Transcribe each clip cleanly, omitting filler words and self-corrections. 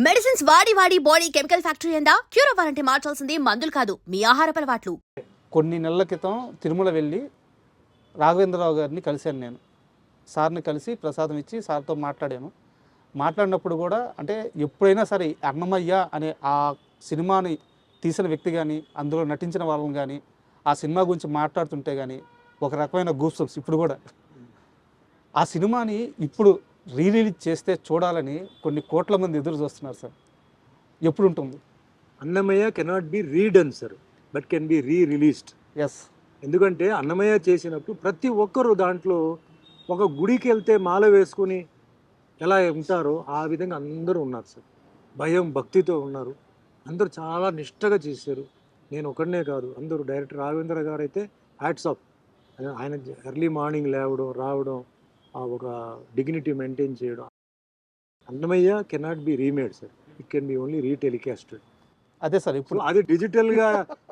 Medicines వాడి వాడి body chemical factory అయిందా? క్యూర్ అవ్వాలంటే మార్చాల్సింది మందులు కాదు, మీ ఆహారపు అలవాట్లు. కొన్ని నెలల క్రితం తిరుమల వెళ్ళి రాఘవేంద్రరావు గారిని కలిశాను నేను. సార్ని కలిసి ప్రసాదం ఇచ్చి సార్తో మాట్లాడాను. మాట్లాడినప్పుడు కూడా అంటే ఎప్పుడైనా సరే అన్నమయ్య అనే ఆ సినిమాని తీసిన వ్యక్తి కానీ, అందులో నటించిన వాళ్ళని కానీ, ఆ సినిమా గురించి మాట్లాడుతుంటే కానీ ఒక రకమైన గూస్బంప్స్ ఇప్పుడు కూడా. ఆ సినిమాని ఇప్పుడు రిలీజ్ చేస్తే చూడాలని కొన్ని కోట్ల మంది ఎదురు చూస్తున్నారు సార్. ఎప్పుడు ఉంటుంది? Annamayya cannot be redone sir, but can be rereleased. Yes, ఎందుకంటే అన్నమయ్య చేసినప్పుడు ప్రతి ఒక్కరు దాంట్లో ఒక గుడికి వెళ్తే మాల వేసుకొని ఎలా ఉంటారో ఆ విధంగా అందరూ ఉన్నారు సార్. భయం భక్తితో ఉన్నారు, అందరూ చాలా నిష్టగా చేశారు. నేను ఒకడనే కాదు, అందరూ. డైరెక్టర్ రాఘవేంద్ర గారు అయితే హ్యాట్స్ ఆఫ్. ఆయన ఎర్లీ మార్నింగ్ లేవడం రావడం, ఆ ఒక డిగ్నిటీ మెయింటైన్ చేయడం. Annamayya cannot be remade sir, it can be only retelecasted. అదే సార్. ఇప్పుడు అది డిజిటల్గా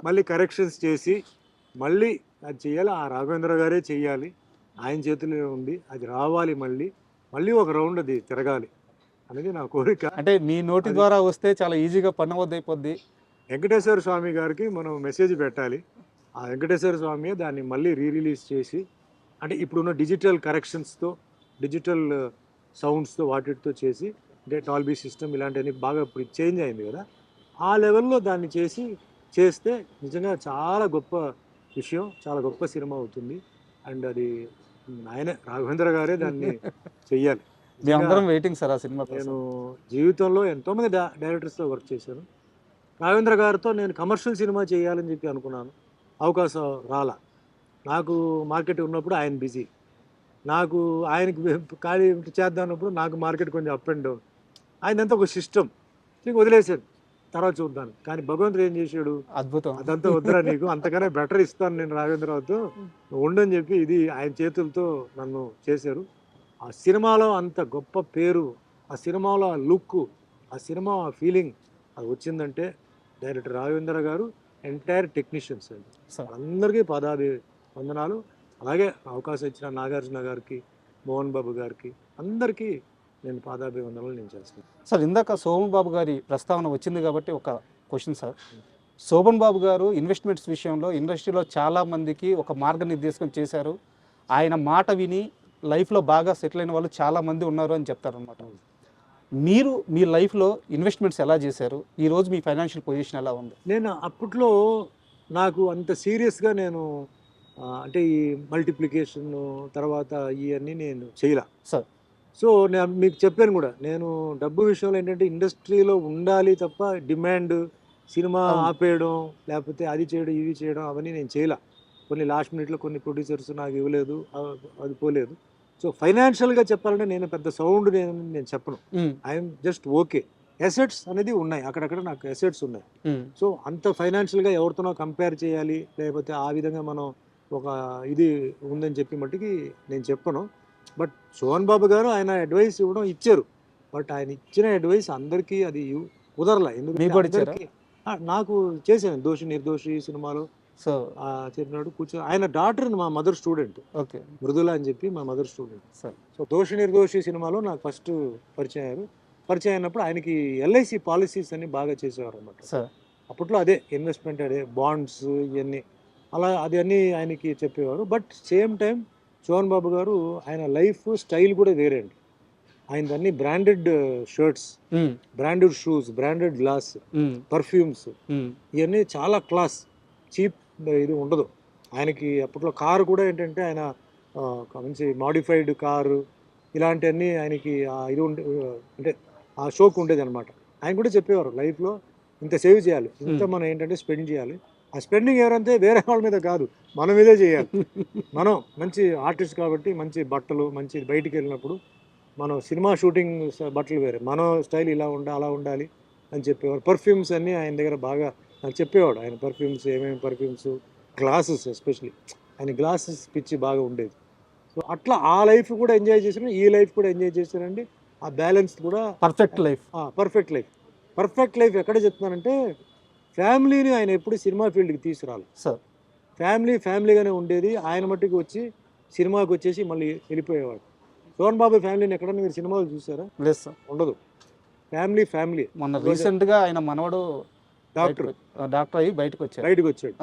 మళ్ళీ కరెక్షన్స్ చేసి మళ్ళీ అది చేయాలి. ఆ రాఘవేంద్ర గారే చెయ్యాలి, ఆయన చేతిలో ఉంది. అది రావాలి, మళ్ళీ మళ్ళీ ఒక రౌండ్ అది తిరగాలి అనేది నా కోరిక. అంటే మీ నోటి ద్వారా వస్తే చాలా ఈజీగా పని అయిపోద్ది. వెంకటేశ్వర స్వామి గారికి మనం మెసేజ్ పెట్టాలి. ఆ వెంకటేశ్వర స్వామి దాన్ని మళ్ళీ రీరిలీజ్ చేసి, అంటే ఇప్పుడున్న డిజిటల్ కరెక్షన్స్తో, డిజిటల్ సౌండ్స్తో వాటితో చేసి, అంటే టాల్బీ సిస్టమ్ ఇలాంటివన్నీ బాగా ఇప్పుడు చేంజ్ అయింది కదా, ఆ లెవెల్లో దాన్ని చేస్తే నిజంగా చాలా గొప్ప విషయం, చాలా గొప్ప సినిమా అవుతుంది. అండ్ అది ఆయన రాఘవేంద్ర గారే దాన్ని చెయ్యాలి. మేమందరం వెయిటింగ్ సార్ ఆ సినిమా. నేను జీవితంలో ఎంతోమంది డైరెక్టర్స్తో వర్క్ చేశాను. రాఘవేంద్ర గారితో నేను కమర్షియల్ సినిమా చేయాలని చెప్పి అనుకున్నాను, అవకాశం రాలా. నాకు మార్కెట్ ఉన్నప్పుడు ఆయన బిజీ, నాకు ఆయనకి ఖాళీ చేద్దామన్నప్పుడు నాకు మార్కెట్ కొంచెం అప్ అండ్ డౌన్. ఆయనంతా ఒక సిస్టమ్ నీకు వదిలేశాను, తర్వాత చూద్దాను. కానీ భగవంతుడు ఏం చేశాడు, అద్భుతం. అదంతా వద్దురా నీకు, అంతకన్నా బెటర్ ఇస్తాను నేను రాఘవేంద్రరావుతో, ఉండని చెప్పి ఇది ఆయన చేతులతో నన్ను చేశారు. ఆ సినిమాలో అంత గొప్ప పేరు, ఆ సినిమాలో ఆ లుక్, ఆ సినిమా ఆ ఫీలింగ్ అది వచ్చిందంటే డైరెక్టర్ రాఘవేంద్ర గారు, ఎంటైర్ టెక్నీషియన్స్ అండి, అందరికీ వందనాలు. అలాగే అవకాశం ఇచ్చిన నాగార్జున గారికి, మోహన్ బాబు గారికి, అందరికీ నేను వందనాలు నేను చేస్తాను సార్. ఇందాక శోభన్ బాబు గారి ప్రస్తావన వచ్చింది కాబట్టి ఒక క్వశ్చన్ సార్. శోభన్ బాబు గారు ఇన్వెస్ట్మెంట్స్ విషయంలో ఇండస్ట్రీలో చాలామందికి ఒక మార్గనిర్దేశం చేశారు. ఆయన మాట విని లైఫ్లో బాగా సెటిల్ అయిన వాళ్ళు చాలామంది ఉన్నారు అని చెప్తారనమాట. మీరు మీ లైఫ్లో ఇన్వెస్ట్మెంట్స్ ఎలా చేశారు? ఈరోజు మీ ఫైనాన్షియల్ పొజిషన్ ఎలా ఉంది? నేను అప్పట్లో నాకు అంత సీరియస్గా నేను అంటే ఈ మల్టిప్లికేషన్ తర్వాత ఇవన్నీ నేను చేయలే సార్. సో నేను మీకు చెప్పాను కూడా, నేను డబ్బు విషయంలో ఏంటంటే ఇండస్ట్రీలో ఉండాలి తప్ప డిమాండ్, సినిమా ఆపేయడం, లేకపోతే అది చేయడం ఇది చేయడం అవన్నీ నేను చేయలే. కొన్ని లాస్ట్ మినిట్లో కొన్ని ప్రొడ్యూసర్స్ నాకు ఇవ్వలేదు, అది పోలేదు. సో ఫైనాన్షియల్గా చెప్పాలంటే నేను పెద్ద సౌండ్ నేను చెప్పను, ఐఎమ్ జస్ట్ ఓకే. అసెట్స్ అనేది ఉన్నాయి, అక్కడక్కడ నాకు అసెట్స్ ఉన్నాయి. సో అంత ఫైనాన్షియల్గా ఎవరితోనో కంపేర్ చేయాలి, లేకపోతే ఆ విధంగా మనం ఒక ఇది ఉందని చెప్పి మట్టుకి నేను చెప్పను. బట్ సోహన్ బాబు గారు ఆయన అడ్వైస్ ఇవ్వడం ఇచ్చారు, బట్ ఆయన ఇచ్చిన అడ్వైస్ అందరికీ అది కుదరలే. ఎందుకంటే నాకు చేశాను దోషి నిర్దోషి సినిమాలో. సో చెప్పినాడు కూర్చో, ఆయన డాటర్ మా మదర్ స్టూడెంట్, ఓకే, మృదుల అని చెప్పి మా మదర్ స్టూడెంట్. సో దోషి నిర్దోషి సినిమాలో నాకు ఫస్ట్ పరిచయం అయ్యారు. పరిచయం అయినప్పుడు ఆయనకి ఎల్ఐసి పాలసీస్ అన్ని బాగా చేసేవారు అన్నమాట. అప్పట్లో అదే ఇన్వెస్ట్మెంట్, అదే బాండ్స్ ఇవన్నీ అలా అది అన్నీ ఆయనకి చెప్పేవారు. బట్ సేమ్ టైం సోహన్ బాబు గారు ఆయన లైఫ్ స్టైల్ కూడా వేరే అండి. ఆయన అన్ని branded shirts, branded shoes, branded glass, perfumes, ఇవన్నీ చాలా క్లాస్, చీప్ ఇది ఉండదు ఆయనకి. అప్పట్లో కారు కూడా ఏంటంటే ఆయన మంచి మాడిఫైడ్ కారు ఇలాంటివన్నీ ఆయనకి ఇది అంటే ఆ షోక్ ఉండేది అనమాట. ఆయన కూడా చెప్పేవారు లైఫ్లో ఇంత సేవ్ చేయాలి, ఇంత మనం ఏంటంటే స్పెండ్ చేయాలి. ఆ స్పెండింగ్ ఎవరంటే వేరే వాళ్ళ మీద కాదు, మన మీదే చేయాలి. మనం మంచి ఆర్టిస్ట్ కాబట్టి మంచి బట్టలు, మంచి బయటికి వెళ్ళినప్పుడు మనం సినిమా షూటింగ్ బట్టలు వేరే, మన స్టైల్ ఇలా అలా ఉండాలి అని చెప్పేవారు. పర్ఫ్యూమ్స్ అన్నీ ఆయన దగ్గర బాగా నాకు చెప్పేవాడు. ఆయన పర్ఫ్యూమ్స్, ఏమేమి పర్ఫ్యూమ్స్, గ్లాసెస్, ఎస్పెషలీ ఆయన గ్లాసెస్ పిచ్చి బాగా ఉండేది. సో అట్లా ఆ లైఫ్ కూడా ఎంజాయ్ చేశాను, ఈ లైఫ్ కూడా ఎంజాయ్ చేశానండి. ఆ బ్యాలెన్స్ కూడా పర్ఫెక్ట్ లైఫ్. పర్ఫెక్ట్ లైఫ్ ఎక్కడ చెప్తున్నానంటే, ఫ్యామిలీని ఆయన ఎప్పుడు సినిమా ఫీల్డ్కి తీసుకురాలి సార్. ఫ్యామిలీగానే ఉండేది. ఆయన మట్టుకు వచ్చి సినిమాకి వచ్చేసి మళ్ళీ వెళ్ళిపోయేవాడు. సోహన్ బాబు ఫ్యామిలీని ఎక్కడన్నా మీరు సినిమాలు చూసారా? లేదు సార్, ఉండదు. ఫ్యామిలీ మొన్న రీసెంట్గా ఆయన మనవడు డాక్టర్ అయ్యి బయటకు వచ్చారు. బయటకు వచ్చాడు.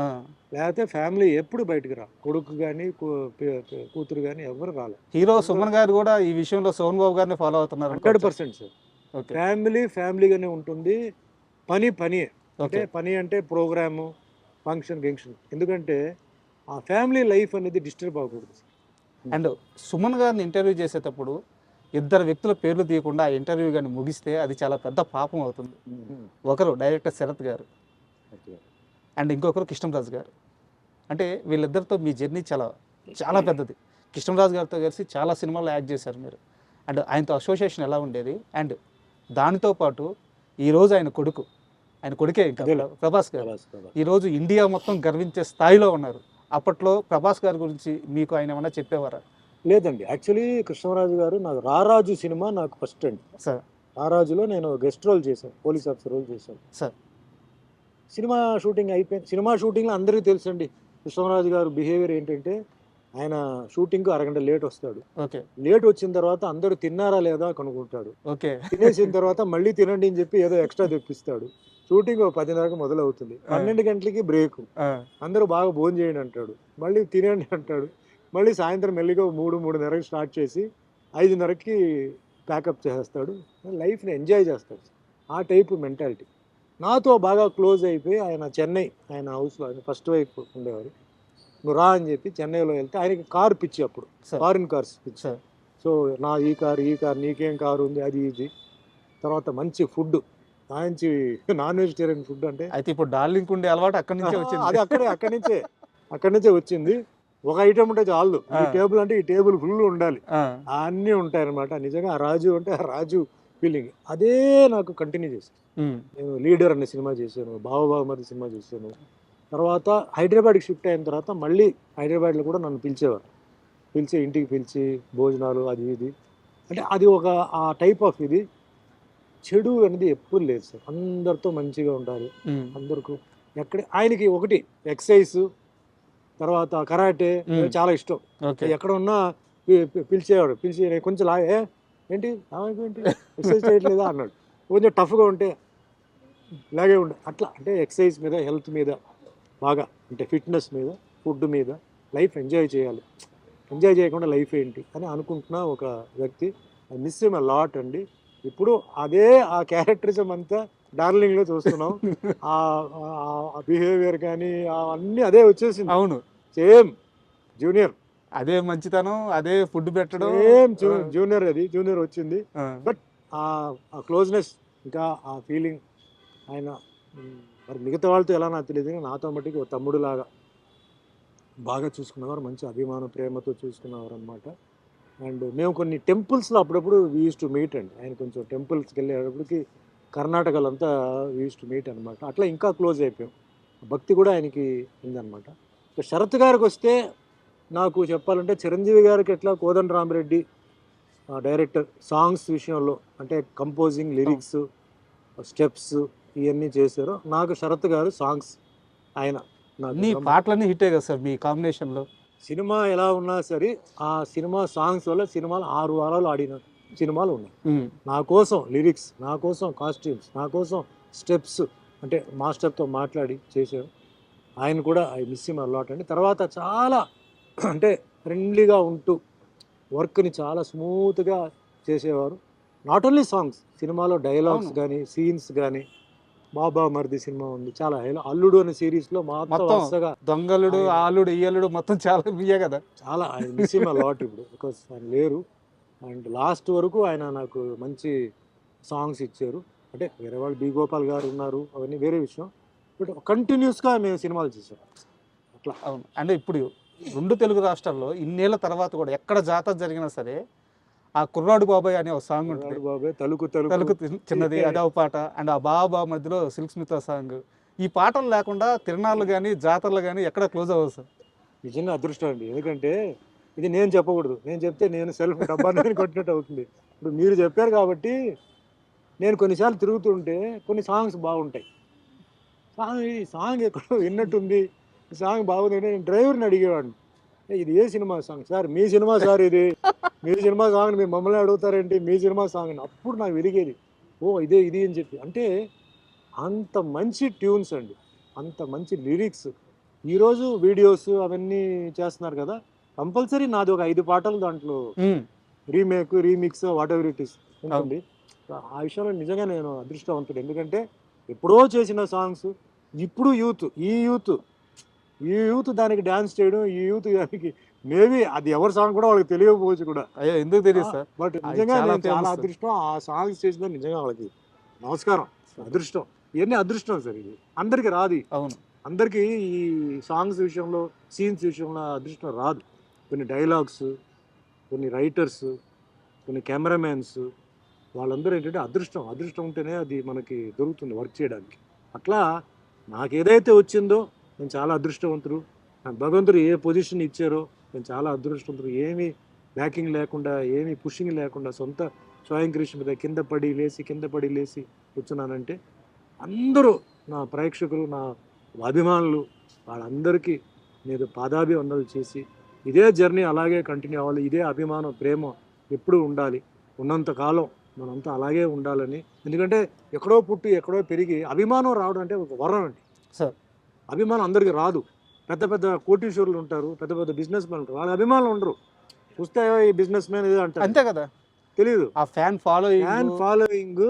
లేకపోతే ఫ్యామిలీ ఎప్పుడు బయటకు రా, కొడుకు కానీ కూతురు కానీ ఎవరు రాలేదు. హీరో సుమన్ గారు కూడా ఈ విషయంలో సోన్ బాబు గారిని ఫాలో అవుతున్నారు. 100% సార్. ఫ్యామిలీగానే ఉంటుంది. పని అంటే పని అంటే ప్రోగ్రాము, ఫంక్షన్. ఎందుకంటే ఆ ఫ్యామిలీ లైఫ్ అనేది డిస్టర్బ్ అవ్వకూడదు. అండ్ సుమన్ గారిని ఇంటర్వ్యూ చేసేటప్పుడు ఇద్దరు వ్యక్తుల పేర్లు తీయకుండా ఆ ఇంటర్వ్యూ కానీ ముగిస్తే అది చాలా పెద్ద పాపం అవుతుంది. ఒకరు డైరెక్టర్ శరత్ గారు అండ్ ఇంకొకరు కృష్ణరాజు గారు. అంటే వీళ్ళిద్దరితో మీ జర్నీ చాలా పెద్దది. కృష్ణరాజు గారితో కలిసి చాలా సినిమాల్లో యాక్ట్ చేశారు మీరు. అండ్ ఆయనతో అసోసియేషన్ ఎలా ఉండేది? అండ్ దానితో పాటు ఈరోజు ఆయన కొడుకే ఇంకా ప్రభాస్ గారు ఈరోజు ఇండియా మొత్తం గర్వించే స్థాయిలో ఉన్నారు. అప్పట్లో ప్రభాస్ గారి గురించి మీకు ఆయన ఏమన్నా చెప్పేవారా? లేదండి. యాక్చువల్లీ కృష్ణరాజు గారు నాకు రారాజు సినిమా నాకు ఫస్ట్ అండి సార్. రారాజులో నేను గెస్ట్ రోల్ చేశాను, పోలీస్ ఆఫీసర్ రోల్ చేశాను సార్. సినిమా షూటింగ్ అయిపోయింది. సినిమా షూటింగ్లో అందరికీ తెలుసండి కృష్ణరాజు గారు బిహేవియర్ ఏంటంటే, ఆయన షూటింగ్కు అరగంట లేట్ వస్తాడు. లేట్ వచ్చిన తర్వాత అందరూ తిన్నారా లేదా కనుక్కుంటాడు. తినేసిన తర్వాత మళ్ళీ తినండి అని చెప్పి ఏదో ఎక్స్ట్రా తెప్పిస్తాడు. షూటింగ్ 10:30కి మొదలవుతుంది. 12 గంటలకి బ్రేక్. అందరూ బాగా భోజనం చేయండి అంటాడు, మళ్ళీ తినండి అంటాడు. మళ్ళీ సాయంత్రం మెల్లిగా 3:30కి స్టార్ట్ చేసి 5:30కి ప్యాకప్ చేసేస్తాడు. లైఫ్ని ఎంజాయ్ చేస్తాడు. ఆ టైపు మెంటాలిటీ. నాతో బాగా క్లోజ్ అయిపోయి ఆయన చెన్నై, ఆయన హౌస్లో ఆయన ఫస్ట్ వైఫ్ ఉండేవారు. నువ్వు రా అని చెప్పి చెన్నైలో వెళ్తే ఆయనకి కారు పిచ్చి, అప్పుడు ఫారిన్ కార్స్ పిచ్చి. సో ఈ కారు నీకేం కారు ఉంది అది ఇది. తర్వాత మంచి ఫుడ్, మంచి నాన్ వెజిటేరియన్ ఫుడ్. అంటే అయితే ఇప్పుడు డార్లింగ్ ఉండే అలవాటు అక్కడి నుంచే వచ్చింది. అది అక్కడి నుంచే వచ్చింది. ఒక ఐటమ్ ఉంటే చాలు. ఈ టేబుల్ అంటే ఈ టేబుల్ ఫుల్ ఉండాలి, అన్నీ ఉంటాయి అనమాట. నిజంగా ఆ రాజు అంటే ఆ రాజు ఫీలింగ్ అదే నాకు కంటిన్యూ చేశాను. నేను లీడర్ అనే సినిమా చేశాను, బావబావమరి సినిమా చేశాను. తర్వాత హైదరాబాద్కి షిఫ్ట్ అయిన తర్వాత మళ్ళీ హైదరాబాద్లో కూడా నన్ను పిలిచేవారు. ఇంటికి పిలిచి భోజనాలు అది ఇది. అంటే అది ఒక ఆ టైప్ ఆఫ్ ఇది. చెడు అనేది ఎప్పుడు లేదు సార్. అందరితో మంచిగా ఉండాలి. అందరికీ ఆయనకి ఒకటి ఎక్సర్సైజ్, తర్వాత కరాటే చాలా ఇష్టం. ఎక్కడ ఉన్నా పిలిచేవాడు. పిలిచి కొంచెం ఏంటి ఎక్సర్సైజ్ చేయట్లేదా అన్నాడు. కొంచెం టఫ్గా ఉంటే ఇలాగే ఉండే అట్లా. అంటే ఎక్సర్సైజ్ మీద, హెల్త్ మీద బాగా, అంటే ఫిట్నెస్ మీద, ఫుడ్ మీద, లైఫ్ ఎంజాయ్ చేయాలి. ఎంజాయ్ చేయకుండా లైఫ్ ఏంటి అని అనుకుంటున్న ఒక వ్యక్తి. I miss him a lot అండి. ఇప్పుడు అదే ఆ క్యారెక్టరిజం అంతా డార్లింగ్లో చూస్తున్నాం. ఆ బిహేవియర్ కానీ అన్నీ అదే వచ్చేసింది. అవును, సేమ్ జూనియర్, అదే మంచితనం, అదే ఫుడ్ పెట్టడం, సేమ్ జూనియర్ వచ్చింది. బట్ ఆ క్లోజ్నెస్, ఇంకా ఆ ఫీలింగ్ ఆయన మరి మిగతా వాళ్ళతో ఎలా నాకు తెలియదు, కానీ నాతో మట్టికి ఒక తమ్ముడు లాగా బాగా చూసుకునేవారు. మంచి అభిమాన ప్రేమతో చూసుకునేవారు అనమాట. అండ్ మేము కొన్ని టెంపుల్స్లో అప్పుడప్పుడు వీ యూస్ టు మీట్ అండి. ఆయన కొంచెం టెంపుల్స్కి వెళ్ళేటప్పటికి కర్ణాటకలో అంతా వీ యూస్ టు మీట్ అనమాట. అట్లా ఇంకా క్లోజ్ అయిపోయాం. భక్తి కూడా ఆయనకి ఉందన్నమాట. ఇక శరత్ గారికి వస్తే నాకు చెప్పాలంటే చిరంజీవి గారికి ఎట్లా కోదండ రామిరెడ్డి డైరెక్టర్ సాంగ్స్ విషయంలో, అంటే కంపోజింగ్, లిరిక్స్, స్టెప్స్ ఇవన్నీ చేశారు. నాకు శరత్ గారు సాంగ్స్, ఆయన పాటలన్నీ హిట్టే కదా సార్ మీ కాంబినేషన్లో. సినిమా ఎలా ఉన్నా సరే ఆ సినిమా సాంగ్స్ వల్ల సినిమాలు 6 వారాలు ఆడిన సినిమాలు ఉన్నాయి. నా కోసం లిరిక్స్, నా కోసం కాస్ట్యూమ్స్, నా కోసం స్టెప్స్, అంటే మాస్టర్తో మాట్లాడి చేశారు. ఆయన కూడా I miss him a lot అండి. తర్వాత చాలా అంటే ఫ్రెండ్లీగా ఉంటూ వర్క్ని చాలా స్మూత్గా చేసేవారు. నాట్ ఓన్లీ సాంగ్స్, సినిమాలో డైలాగ్స్ కానీ, సీన్స్ కానీ. బాబా మరిది సినిమా ఉంది, చాలా అల్లుడు అనే సిరీస్లో మొత్తం దొంగలుడు, ఆలుడు, ఇయ్యలుడు మొత్తం చాలా బియ్య కదా. చాలా ఆయన మిస్ హిమ్ అ లాట్ ఇప్పుడు, బికాస్ ఆయన లేరు. అండ్ లాస్ట్ వరకు ఆయన నాకు మంచి సాంగ్స్ ఇచ్చారు. అంటే వేరే వాళ్ళు బి గోపాల్ గారు ఉన్నారు, అవన్నీ వేరే విషయం. బట్ కంటిన్యూస్గా మేము సినిమాలు చేసాం అట్లా. అవును. అంటే ఇప్పుడు 2 తెలుగు రాష్ట్రాల్లో ఇన్నేళ్ల తర్వాత కూడా ఎక్కడ జాతర జరిగినా సరే ఆ కుర్రాడు బాబాయ్ అనే ఒక సాంగ్ ఉంటుంది. బాబాయ్ తలుకు చిన్నది, అదే పాట. అండ్ ఆ బాబా మధ్యలో సిల్క్ స్మిత సాంగ్. ఈ పాటలు లేకుండా తిరణాలు కానీ, జాతరలు కానీ ఎక్కడ క్లోజ్ అవ్వదు సార్. నిజంగా అదృష్టం అండి. ఎందుకంటే ఇది నేను చెప్పకూడదు, నేను చెప్తే నేను సెల్ఫ్ డబ్బాని కొట్టినట్టు అవుతుంది. ఇప్పుడు మీరు చెప్పారు కాబట్టి నేను కొన్నిసార్లు తిరుగుతుంటే కొన్ని సాంగ్స్ బాగుంటాయి. ఈ సాంగ్ ఎక్కడో విన్నట్టుంది, ఈ సాంగ్ బాగుందంటే నేను డ్రైవర్ని అడిగేవాడిని, ఇది ఏ సినిమా సాంగ్ సార్? మీ సినిమా సార్ ఇది, మీ సినిమా సాంగ్ మీరు మమ్మల్ని అడుగుతారేంటి, మీ సినిమా సాంగ్ అని. అప్పుడు నాకు విరిగేది, ఓ ఇదే ఇది అని చెప్పి. అంటే అంత మంచి ట్యూన్స్ అండి, అంత మంచి లిరిక్స్. ఈరోజు వీడియోస్ అవన్నీ చేస్తున్నారు కదా, కంపల్సరీ నాది ఒక 5 పాటలు దాంట్లో remake remix what ever it is ఉంటుంది. ఆ విషయంలో నిజంగా నేను అదృష్టవంతుడు. ఎందుకంటే ఎప్పుడో చేసిన సాంగ్స్ ఇప్పుడు యూత్ దానికి డ్యాన్స్ చేయడం, ఈ యూత్ దానికి మేబీ అది ఎవరి సాంగ్ కూడా వాళ్ళకి తెలియకపోవచ్చు కూడా. అయ్యో ఎందుకు తెలియదు సార్, బట్ అది నిజంగా చాలా నేను చాలా famous. అదృష్టం ఆ సాంగ్స్ చేసిన నిజంగా వాళ్ళకి నమస్కారం. అదృష్టం, ఇవన్నీ అదృష్టం సార్. ఇది అందరికి రాదు. అవును అందరికీ ఈ సాంగ్స్ విషయంలో సీన్స్ విషయంలో అదృష్టం రాదు. కొన్ని డైలాగ్స్, కొన్ని రైటర్స్, కొన్ని కెమెరామెన్స్, వాళ్ళందరూ ఏంటంటే అదృష్టం ఉంటేనే అది మనకి దొరుకుతుంది వర్క్ చేయడానికి. అట్లా నాకు ఏదైతే వచ్చిందో నేను చాలా అదృష్టవంతుడు. నాకు భగవంతుడు ఏ పొజిషన్ ఇచ్చారో నేను చాలా అదృష్టవంతుడు. ఏమీ బ్యాకింగ్ లేకుండా, ఏమీ పుషింగ్ లేకుండా, సొంత స్వయం కృషి మీద కింద పడి లేసి కూర్చున్నానంటే అందరూ నా ప్రేక్షకులు, నా అభిమానులు, వాళ్ళందరికీ నేను పాదాభివందనలు చేసి ఇదే జర్నీ అలాగే కంటిన్యూ అవ్వాలి. ఇదే అభిమానం, ప్రేమ ఎప్పుడూ ఉండాలి. ఉన్నంతకాలం మనంతా అలాగే ఉండాలని. ఎందుకంటే ఎక్కడో పుట్టి ఎక్కడో పెరిగి అభిమానం రావడం అంటే ఒక వరం అండి సార్. అభిమానం అందరికీ రాదు. పెద్ద పెద్ద కోటీశ్వరులు ఉంటారు, పెద్ద పెద్ద బిజినెస్ మ్యాన్ ఉంటారు, వాళ్ళ అభిమానులు ఉండరు. చూస్తే ఈ బిజినెస్ మ్యాన్ ఏదో అంటారు, అంతే కదా, తెలియదు. ఆ ఫ్యాన్ ఫాలోయింగ్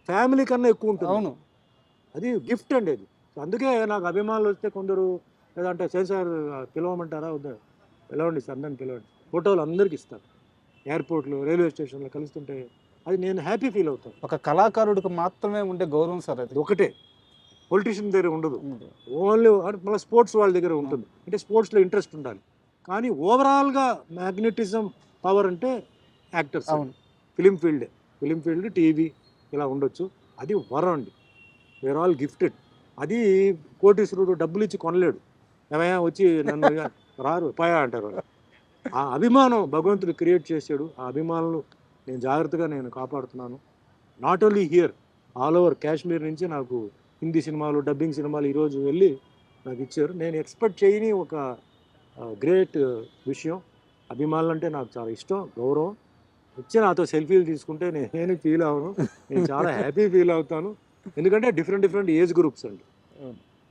ఫ్యామిలీ కన్నా ఎక్కువ ఉంటుంది. అవును అది గిఫ్ట్ అండి అది. అందుకే నాకు అభిమానులు వస్తే కొందరు లేదంటే సార్ పిలవమంటారా, వద్దా, పిలవండి సార్, అందరిని పిలవండి, ఫోటోలు అందరికి ఇస్తారు. ఎయిర్పోర్ట్లో, రైల్వే స్టేషన్లో కలుస్తుంటే అది నేను హ్యాపీ ఫీల్ అవుతాను. ఒక కళాకారుడికి మాత్రమే ఉండే గౌరవం సార్ అది. ఒకటే, పొలిటీషియన్ దగ్గర ఉండదు. ఓన్లీ మళ్ళీ స్పోర్ట్స్ వాళ్ళ దగ్గర ఉంటుంది. అంటే స్పోర్ట్స్లో ఇంట్రెస్ట్ ఉండాలి. కానీ ఓవరాల్గా మ్యాగ్నెటిజం పవర్ అంటే యాక్టర్స్. అవును ఫిలిం ఫీల్డ్ టీవీ ఇలా ఉండొచ్చు. అది వరం అండి. We're all gifted. అది కోటీశ్వరుడు డబ్బులు ఇచ్చి కొనలేడు. ఏమయ్యా వచ్చి నన్ను రారు పాయా అంటారు. ఆ అభిమానం భగవంతుడు క్రియేట్ చేశాడు. ఆ అభిమానులు జాగ్రత్తగా కాపాడుతున్నాను. Not only here, all over Kashmir నుంచి నాకు హిందీ సినిమాలు, డబ్బింగ్ సినిమాలు ఈరోజు వెళ్ళి నాకు ఇచ్చారు. నేను ఎక్స్పెక్ట్ చేయని ఒక గ్రేట్ విషయం. అభిమానులు అంటే నాకు చాలా ఇష్టం, గౌరవం. వచ్చి నాతో సెల్ఫీలు తీసుకుంటే నేను ఫీల్ అవ్వను, నేను చాలా హ్యాపీ ఫీల్ అవుతాను. ఎందుకంటే డిఫరెంట్ ఏజ్ గ్రూప్స్ అండి.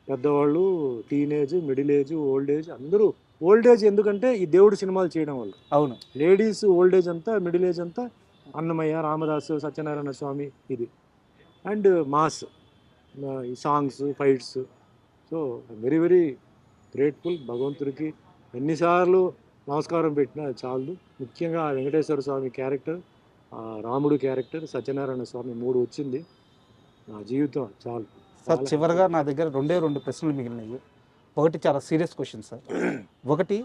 పెద్దవాళ్ళు, teenage, middle age, old age, అందరూ. ఓల్డ్ ఏజ్ ఎందుకంటే ఈ దేవుడు సినిమాలు చేయడం వల్ల. అవును లేడీస్ ఓల్డ్ ఏజ్ అంతా, మిడిల్ ఏజ్ అంతా అన్నమయ్య, రామదాసు, సత్యనారాయణ స్వామి ఇది. అండ్ మాస్, ఈ songs, fights. So very very grateful భగవంతుడికి. ఎన్నిసార్లు నమస్కారం పెట్టినా చాలు. ముఖ్యంగా వెంకటేశ్వర స్వామి క్యారెక్టర్, రాముడు క్యారెక్టర్, సత్యనారాయణ స్వామి 3 వచ్చింది నా జీవితం చాలు సార్. చివరిగా నా దగ్గర 2 ప్రశ్నలు మిగిలినాయి. ఒకటి చాలా సీరియస్ క్వశ్చన్ సార్. ఒకటి,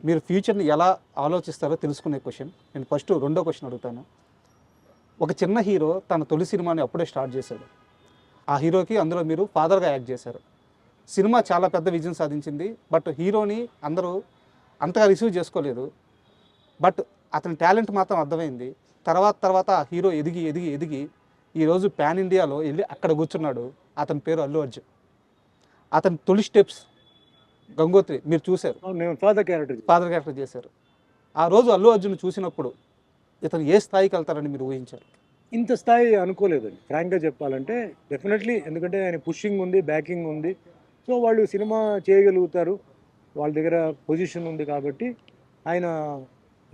మీరు ఫ్యూచర్ని ఎలా ఆలోచిస్తారో తెలుసుకునే క్వశ్చన్. నేను ఫస్ట్ రెండో క్వశ్చన్ అడుగుతాను. ఒక చిన్న హీరో తన తొలి సినిమాని అప్పుడే స్టార్ట్ చేశాడు. ఆ హీరోకి అందులో మీరు ఫాదర్గా యాక్ట్ చేశారు. సినిమా చాలా పెద్ద విజయం సాధించింది. బట్ హీరోని అందరూ అంతగా రిసీవ్ చేసుకోలేదు. బట్ అతని టాలెంట్ మాత్రం అర్థమైంది. తర్వాత ఆ హీరో ఎదిగి ఈరోజు పాన్ ఇండియాలో వెళ్ళి అక్కడ కూర్చున్నాడు. అతని పేరు అల్లు అర్జున్. అతని తొలి స్టెప్స్ గంగోత్రి మీరు చూశారు, నేను ఫాదర్ క్యారెక్టర్ చేశారు. ఆ రోజు అల్లు అర్జున్ చూసినప్పుడు ఇతను ఏ స్థాయికి వెళ్తారని మీరు ఊహించారు? ఇంత స్థాయి అనుకోలేదండి ఫ్రాంక్గా చెప్పాలంటే. డెఫినెట్లీ, ఎందుకంటే ఆయన పుషింగ్ ఉంది, బ్యాకింగ్ ఉంది. సో వాళ్ళు సినిమా చేయగలుగుతారు, వాళ్ళ దగ్గర పొజిషన్ ఉంది కాబట్టి ఆయన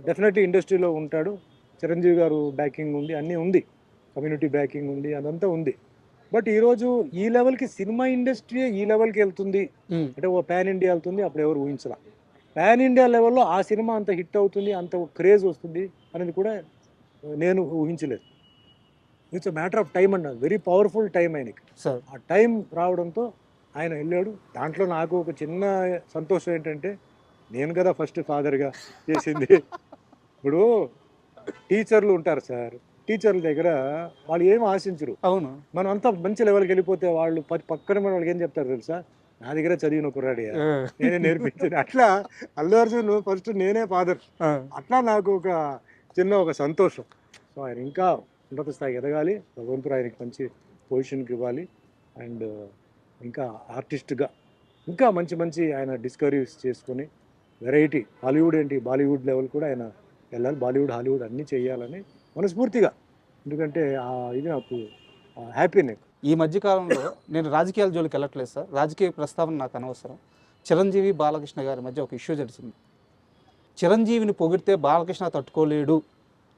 డెఫినెట్లీ ఇండస్ట్రీలో ఉంటాడు. చిరంజీవి గారు బ్యాకింగ్ ఉంది, అన్నీ ఉంది, కమ్యూనిటీ బ్యాకింగ్ ఉంది, అదంతా ఉంది. బట్ ఈరోజు ఈ లెవెల్కి సినిమా ఇండస్ట్రీ ఈ లెవెల్కి వెళ్తుంది అంటే ఓ పాన్ ఇండియా వెళ్తుంది, అప్పుడు ఎవరు ఊహించరా. పాన్ ఇండియా లెవెల్లో ఆ సినిమా అంత హిట్ అవుతుంది, అంత క్రేజ్ వస్తుంది అనేది కూడా నేను ఊహించలేదు. It's a matter of time అన్న, వెరీ పవర్ఫుల్ టైం ఆయనకి. ఆ టైం రావడంతో ఆయన వెళ్ళాడు. దాంట్లో నాకు ఒక చిన్న సంతోషం ఏంటంటే, నేను కదా ఫస్ట్ ఫాదర్గా చేసింది. ఇప్పుడు టీచర్లు ఉంటారు సార్, టీచర్ల దగ్గర వాళ్ళు ఏం ఆశించరు. అవును, మనం అంతా మంచి లెవెల్కి వెళ్ళిపోతే వాళ్ళు పక్కన మన వాళ్ళకి ఏం చెప్తారు తెలుసా, నా దగ్గర చదివిన కుర్రాడి, నేనే నేర్పించాను. అట్లా అల్లు అర్జున్ ఫస్ట్ నేనే ఫాదర్. అట్లా నాకు ఒక సంతోషం. సో ఆయన ఇంకా ఉన్నత స్థాయికి ఎదగాలి, భగవంతుడు ఆయనకి మంచి పొజిషన్కి ఇవ్వాలి. అండ్ ఇంకా ఆర్టిస్ట్గా ఇంకా మంచి ఆయన డిస్కవరీస్ చేసుకొని వెరైటీ హాలీవుడ్ ఏంటి బాలీవుడ్ లెవెల్ కూడా ఆయన వెళ్ళాలి. బాలీవుడ్, హాలీవుడ్ అన్నీ చేయాలని మనస్ఫూర్తిగా ఎందుకంటే ఇది నాకు హ్యాపీ నాకు. ఈ మధ్య కాలంలో నేను రాజకీయాల జోలికి వెళ్ళట్లేదు సార్, రాజకీయ ప్రస్తావన నాకు అనవసరం. చిరంజీవి బాలకృష్ణ గారి మధ్య ఒక ఇష్యూ జరిగింది. చిరంజీవిని పొగిడితే బాలకృష్ణ తట్టుకోలేడు,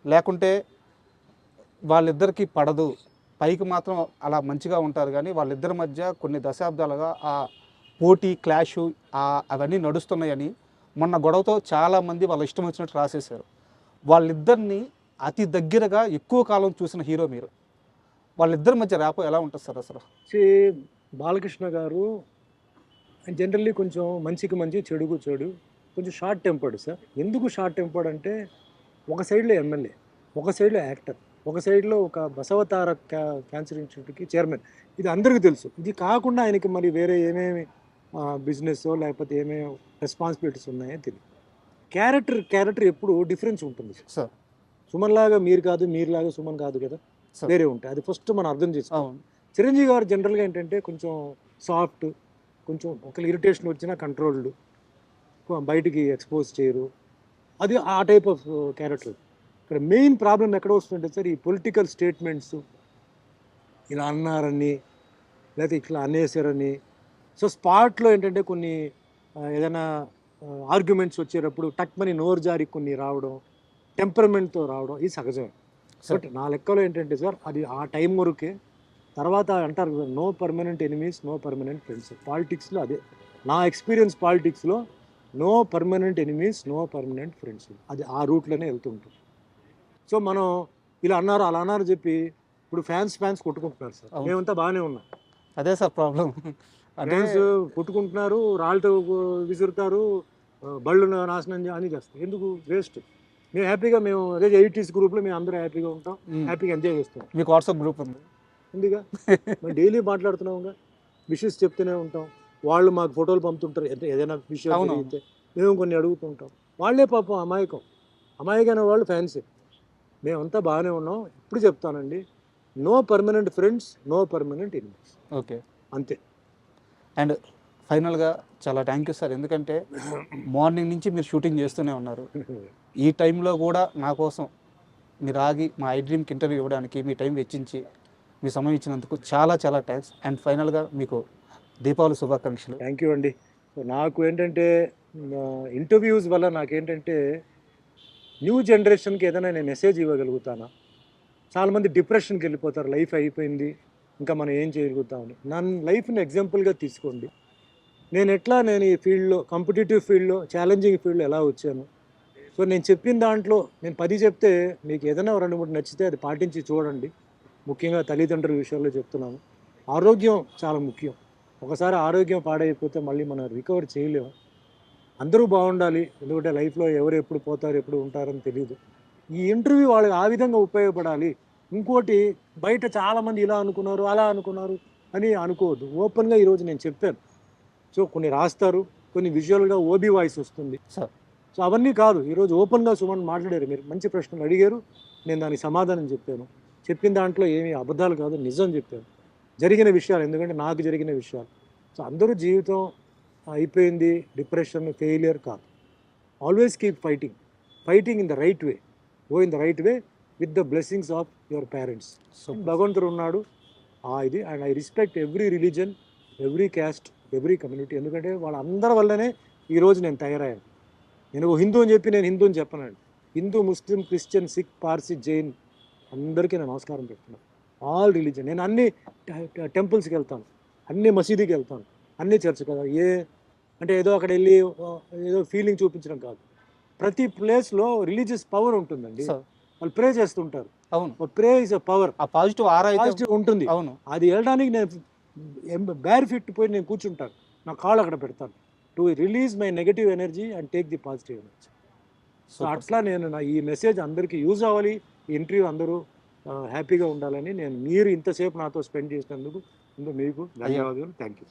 లేకుంటే వాళ్ళిద్దరికీ పడదు, పైకి మాత్రం అలా మంచిగా ఉంటారు కానీ వాళ్ళిద్దరి మధ్య కొన్ని దశాబ్దాలుగా ఆ పోటీ క్లాషు అవన్నీ నడుస్తున్నాయని మొన్న గొడవతో చాలామంది వాళ్ళ ఇష్టం వచ్చినట్టు రాసేశారు. వాళ్ళిద్దరిని అతి దగ్గరగా ఎక్కువ కాలం చూసిన హీరో మీరు. వాళ్ళిద్దరి మధ్య ర్యాపో ఎలా ఉంటుంది సార్ అసలు? బాలకృష్ణ గారు జనరల్లీ కొంచెం మంచికి మంచి, చెడుకు చెడు, కొంచెం షార్ట్ టెంపర్డ్ సార్. ఎందుకు షార్ట్ టెంపర్డ్ అంటే ఒక సైడ్లో ఎమ్మెల్యే, ఒక సైడ్లో యాక్టర్, ఒక సైడ్లో ఒక బసవతార క్యాన్సర్ ఇన్స్టిట్యూట్కి చైర్మన్. ఇది అందరికీ తెలుసు. ఇది కాకుండా ఆయనకి మరి వేరే ఏమేమి బిజినెస్ లేకపోతే ఏమేమి రెస్పాన్సిబిలిటీస్ ఉన్నాయో తెలియదు. క్యారెక్టర్ ఎప్పుడు డిఫరెన్స్ ఉంటుంది సార్. సుమన్ లాగా మీరు కాదు, మీరులాగా సుమన్ కాదు కదా, వేరే ఉంటాయి. అది ఫస్ట్ మనం అర్థం చేసుకోవాలి. చిరంజీవి గారు జనరల్గా ఏంటంటే కొంచెం సాఫ్ట్, కొంచెం ఒకళ్ళు ఇరిటేషన్ వచ్చినా కంట్రోల్డ్, బయటికి ఎక్స్పోజ్ చేయరు. అది ఆ టైప్ ఆఫ్ క్యారెక్టర్. ఇక్కడ మెయిన్ ప్రాబ్లం ఎక్కడ వస్తుంటే సార్, ఈ పొలిటికల్ స్టేట్మెంట్స్, ఇలా అన్నారని లేకపోతే ఇట్లా అనేసారని. సో స్పాట్లో ఏంటంటే కొన్ని ఏదైనా ఆర్గ్యుమెంట్స్ వచ్చేటప్పుడు టక్మని నోరు జారి కొన్ని రావడం, టెంపర్మెంట్తో రావడం, ఇది సహజమే. బట్ నా లెక్కలో ఏంటంటే సార్, అది ఆ టైం వరకే. తర్వాత అంటారు కదా, no permanent enemies, no permanent friends. పాలిటిక్స్లో అదే నా ఎక్స్పీరియన్స్. పాలిటిక్స్లో no permanent enemies, no permanent friends, అది ఆ రూట్లోనే వెళ్తుంటుంది. సో మనం ఇలా అన్నారు అలా అన్నారు చెప్పి ఇప్పుడు ఫ్యాన్స్ కొట్టుకుంటున్నారు సార్. మేమంతా బాగానే ఉన్నాం. అదే సార్ ప్రాబ్లం. ఫ్యాన్స్ కొట్టుకుంటున్నారు, రాళ్ళతో విసురుతారు, బళ్ళు నాశనం అని చేస్తారు. ఎందుకు? వేస్ట్. మేము హ్యాపీగా, మేము అదే 80s గ్రూప్లో మేము అందరూ హ్యాపీగా ఉంటాం, హ్యాపీగా ఎంజాయ్ చేస్తాం. మీకు వాట్సాప్ గ్రూప్ ఉంది? ఉందిగా. మేము డైలీ మాట్లాడుతున్నాంగా, విషెస్ చెప్తూనే ఉంటాం. వాళ్ళు మాకు ఫోటోలు పంపుతుంటారు, ఏదైనా విషయం అయితే మేము కొన్ని అడుగుతుంటాం. వాళ్ళే పాపం అమాయకమైన వాళ్ళు ఫ్యాన్సే. మేమంతా బాగానే ఉన్నాం. ఇప్పుడు చెప్తానండి, no permanent friends, no permanent enemies. Okay, అంతే. అండ్ ఫైనల్గా చాలా థ్యాంక్ యూ సార్, ఎందుకంటే మార్నింగ్ నుంచి మీరు షూటింగ్ చేస్తూనే ఉన్నారు. ఈ టైంలో కూడా నా కోసం మీరు ఆగి మా ఐ డ్రీమ్కి ఇంటర్వ్యూ ఇవ్వడానికి మీ టైం వెచ్చించి మీ సమయం ఇచ్చినందుకు చాలా చాలా థ్యాంక్స్. అండ్ ఫైనల్గా మీకు దీపావళి శుభాకాంక్షలు. థ్యాంక్ యూ అండి. నాకు ఏంటంటే ఇంటర్వ్యూస్ వల్ల నాకేంటంటే న్యూ జనరేషన్కి ఏదైనా నేను మెసేజ్ ఇవ్వగలుగుతానా? చాలామంది డిప్రెషన్కి వెళ్ళిపోతారు, లైఫ్ అయిపోయింది ఇంకా మనం ఏం చేయగలుగుతామని. నా లైఫ్ని ఎగ్జాంపుల్గా తీసుకోండి. నేను ఈ ఫీల్డ్లో, కాంపిటేటివ్ ఫీల్డ్లో, ఛాలెంజింగ్ ఫీల్డ్లో ఎలా వచ్చాను. సో నేను చెప్పిన దాంట్లో నేను 10 చెప్తే మీకు ఏదైనా 2-3 నచ్చితే అది పాటించి చూడండి. ముఖ్యంగా తల్లిదండ్రుల విషయాల్లో చెప్తున్నాను. ఆరోగ్యం చాలా ముఖ్యం. ఒకసారి ఆరోగ్యం పాడైపోతే మళ్ళీ మనం రికవర్ చేయలేము. అందరూ బాగుండాలి, ఎందుకంటే లైఫ్లో ఎవరు ఎప్పుడు పోతారు, ఎప్పుడు ఉంటారని తెలియదు. ఈ ఇంటర్వ్యూ వాళ్ళకి ఆ విధంగా ఉపయోగపడాలి. ఇంకోటి, బయట చాలామంది ఇలా అనుకున్నారు, అలా అనుకున్నారు అని అనుకోవద్దు. ఓపెన్గా ఈరోజు నేను చెప్పాను. సో కొన్ని రాస్తారు, కొన్ని విజువల్గా ఓబీ వాయిస్ వస్తుంది. సో అవన్నీ కాదు, ఈరోజు ఓపెన్గా సుమన్ మాట్లాడారు. మీరు మంచి ప్రశ్నలు అడిగారు, నేను దానికి సమాధానం చెప్పాను. చెప్పిన దాంట్లో ఏమీ అబద్ధాలు కాదు, నిజం చెప్పాను. జరిగిన విషయాలు, ఎందుకంటే నాకు జరిగిన విషయాలు. సో అందరూ జీవితం అయిపోయింది, డిప్రెషన్, ఫెయిలియర్ కాదు. Always keep fighting in the right way. Go in the right way with the blessings of your parents. భగవంతుడు ఉన్నాడు ఇది. And I respect every religion, every caste, every community. ఎందుకంటే వాళ్ళందరి వల్లనే ఈరోజు నేను తయారయ్యాను. నేను హిందూ అని చెప్పి నేను హిందూ అని చెప్పనండి. హిందూ, ముస్లిం, క్రిస్టియన్, సిక్, పార్సీ, జైన్ అందరికీ నేను నమస్కారం పెడుతున్నాను. All religion. నేను అన్ని టెంపుల్స్కి వెళ్తాను, అన్ని మసీదుకి వెళ్తాను, అన్ని చర్చ్ కదా. అంటే ఏదో అక్కడ వెళ్ళి ఏదో ఫీలింగ్ చూపించడం కాదు. ప్రతి ప్లేస్లో రిలీజియస్ పవర్ ఉంటుందండి. వాళ్ళు ప్రే చేస్తుంటారు. అవును, ప్రే ఇస్ అ పవర్. ఆ పాజిటివ్ ఉంటుంది. అవును, అది వెళ్ళడానికి నేను బ్యార్ ఫిట్ పోయి నేను కూర్చుంటాను, నా కాళ్ళు అక్కడ పెడతాను, to release my negative energy and take the positive energy. So అట్లా నేను ఈ మెసేజ్ అందరికీ యూజ్ అవ్వాలి. ఈ ఇంటర్వ్యూ అందరూ హ్యాపీగా ఉండాలని మీరు ఇంతసేపు నాతో స్పెండ్ చేసినందుకు మీకు ధన్యవాదాలు. Thank you.